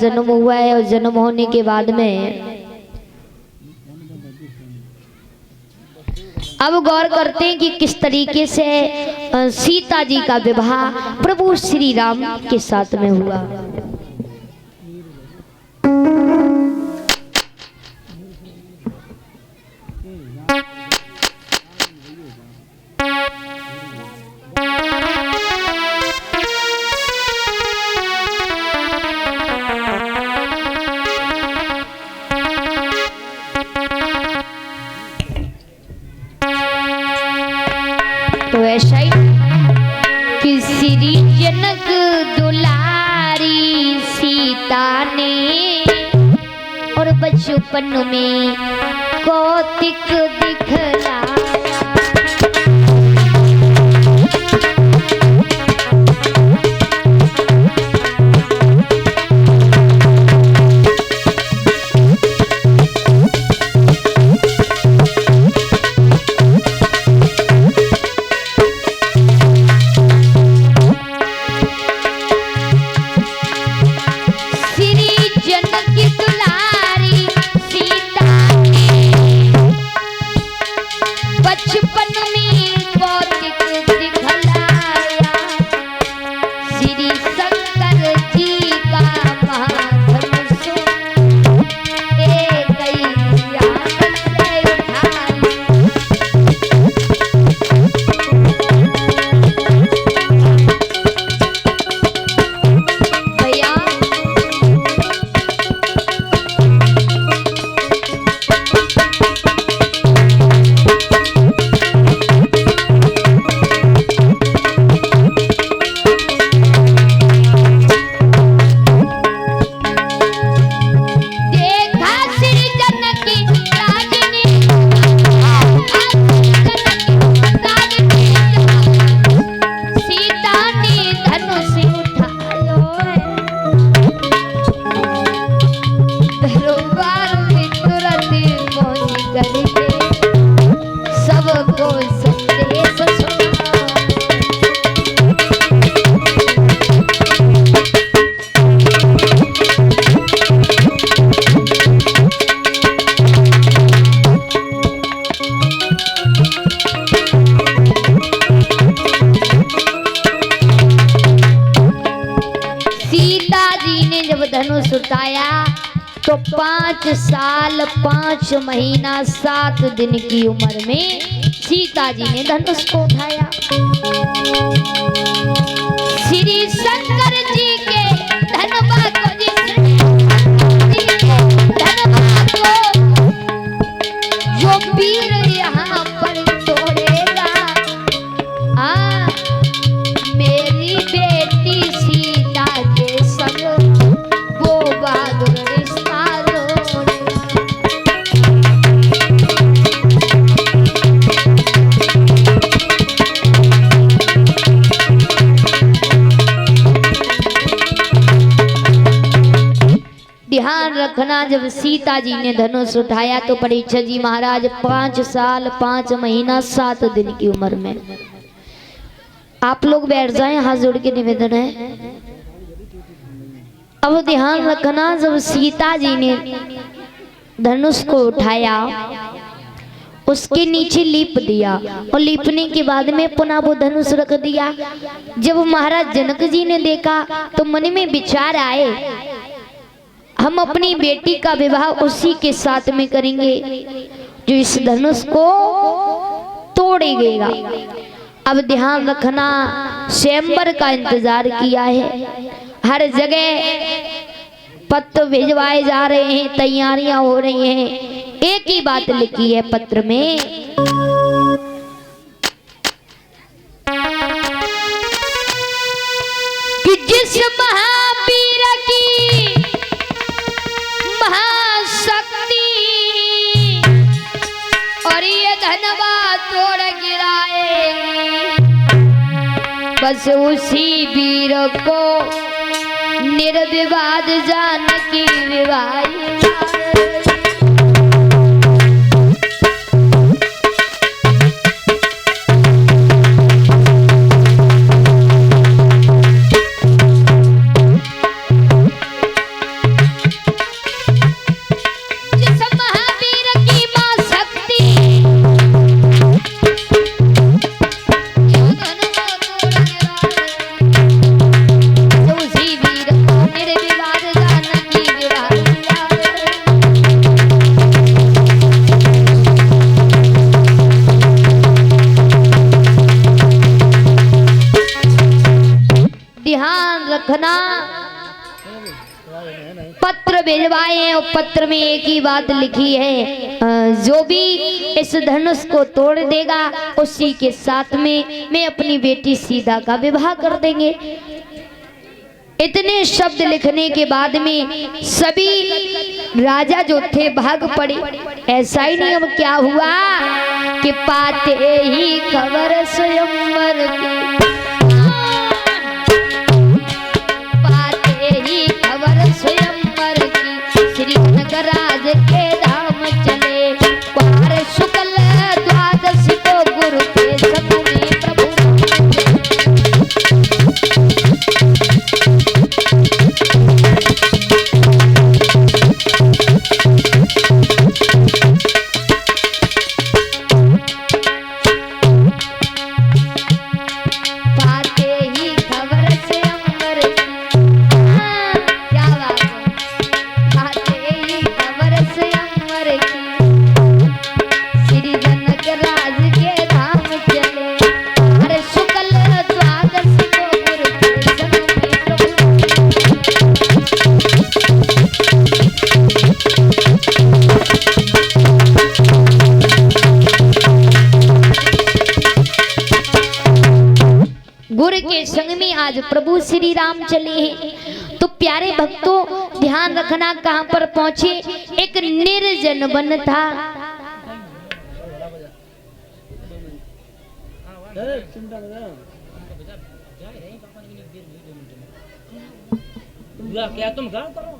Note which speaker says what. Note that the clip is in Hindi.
Speaker 1: जन्म हुआ है और जन्म होने के बाद में अब गौर करते हैं कि किस तरीके से सीता जी का विवाह प्रभु श्री राम के साथ में हुआ। तो ऐसा ही कि श्री जनक दुलारी सीता ने और बचपन में कौतिक दिखलाया। धनुष उठाया तो 5 साल 5 महीना 7 दिन की उम्र में सीता जी ने धनुष को उठाया। श्री शंकर जी के धनुष को जो वीर यहाँ पर तोड़ेगा, मेरी बेटी सीता के संग वो बहादुर रिश्ता ध्यान रखना। जब सीता जी ने धनुष उठाया तो परीक्षित जी महाराज 5 साल 5 महीना 7 दिन की उम्र में। आप लोग बैठ जाएं, हाथ जोड़ के निवेदन है। अब ध्यान रखना, जब सीता जी ने धनुष को उठाया उसके नीचे लीप दिया और लीपने के बाद में पुनः वो धनुष रख दिया। जब महाराज जनक जी ने देखा तो मन में विचार आए, हम अपनी बेटी का विवाह उसी के साथ में करेंगे जो इस धनुष को तोड़ेगा। अब ध्यान रखना, स्वयंवर का इंतजार किया है, हर जगह पत्र भिजवाए जा रहे हैं, तैयारियां हो रही हैं। एक ही बात लिखी है पत्र में, कि जिस महावीर की महाशक्ति और ये धनवा तोड़ गिराए, बस उसी वीर को निर्विवाद जानकी विवाही। पत्र भिजवाए हैं और पत्र में एक ही बात लिखी है, जो भी इस धनुष को तोड़ देगा उसी के साथ में मैं अपनी बेटी सीता का विवाह कर देंगे। इतने शब्द लिखने के बाद में सभी राजा जो थे भाग पड़े। ऐसा ही नहीं, अब क्या हुआ कि पाते ही खबर स्वयंवर की, पाते ही खबर स्वयंवर की, श्री नगराज के धाम चले। कुमार शुक्ल द्वादशी को गुरु के संग में प्रभु गुरु के संग में आज प्रभु श्री राम चले हैं। तो प्यारे भक्तों ध्यान रखना कहां पर पहुंचे, एक निर्जन वन था।
Speaker 2: क्या तुम गाँव करो